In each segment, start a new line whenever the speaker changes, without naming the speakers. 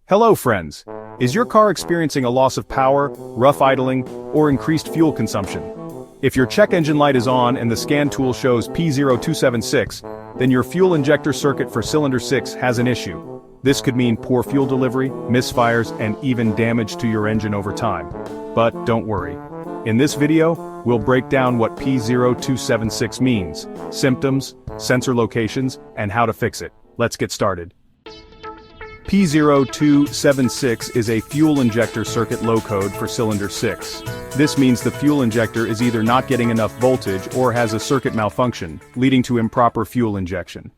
Hello friends! Is your car experiencing a loss of power, rough idling, or increased fuel consumption? If your check engine light is on and the scan tool shows P0276, then your fuel injector circuit for cylinder 6 has an issue. This could mean poor fuel delivery, misfires, and even damage to your engine over time. But don't worry. In this video, we'll break down what P0276 means, symptoms, sensor locations, and how to fix it. Let's get started. P0276 is a fuel injector circuit low code for cylinder 6. This means the fuel injector is either not getting enough voltage or has a circuit malfunction, leading to improper fuel injection.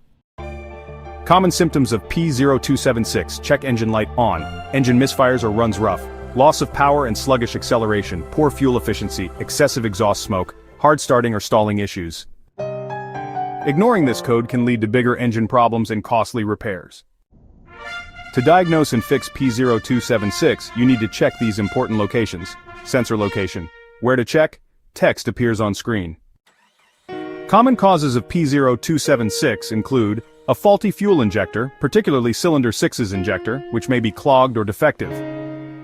Common symptoms of P0276: check engine light on, engine misfires or runs rough, loss of power and sluggish acceleration, poor fuel efficiency, excessive exhaust smoke, hard starting or stalling issues. Ignoring this code can lead to bigger engine problems and costly repairs. To diagnose and fix P0276, you need to check these important locations. Sensor location. Where to check? Text appears on screen. Common causes of P0276 include a faulty fuel injector, particularly cylinder 6's injector, which may be clogged or defective.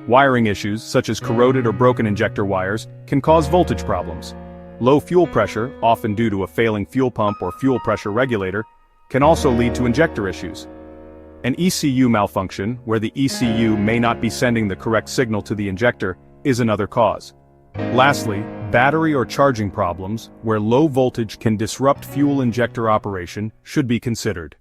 Wiring issues, such as corroded or broken injector wires, can cause voltage problems. Low fuel pressure, often due to a failing fuel pump or fuel pressure regulator, can also lead to injector issues. An ECU malfunction, where the ECU may not be sending the correct signal to the injector, is another cause. Lastly, battery or charging problems, where low voltage can disrupt fuel injector operation, should be considered.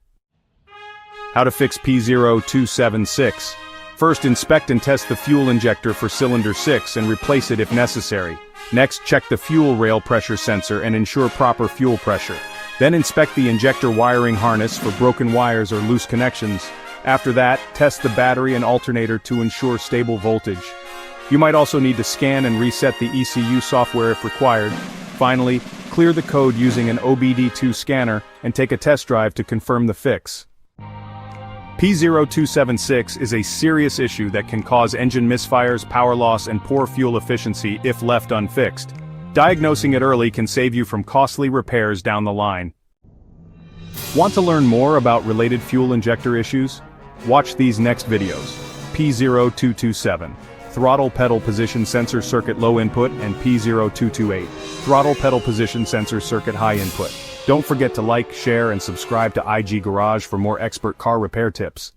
How to fix P0276. First, inspect and test the fuel injector for cylinder 6 and replace it if necessary. Next, check the fuel rail pressure sensor and ensure proper fuel pressure. Then inspect the injector wiring harness for broken wires or loose connections. After that, test the battery and alternator to ensure stable voltage. You might also need to scan and reset the ECU software if required. Finally, clear the code using an obd2 scanner and take a test drive to confirm the fix. P0276 is a serious issue that can cause engine misfires, power loss, and poor fuel efficiency if left unfixed. Diagnosing it early can save you from costly repairs down the line. Want to learn more about related fuel injector issues? Watch these next videos. P0227, Throttle Pedal Position Sensor Circuit Low Input, and P0228, Throttle Pedal Position Sensor Circuit High Input. Don't forget to like, share, and subscribe to IG Garage for more expert car repair tips.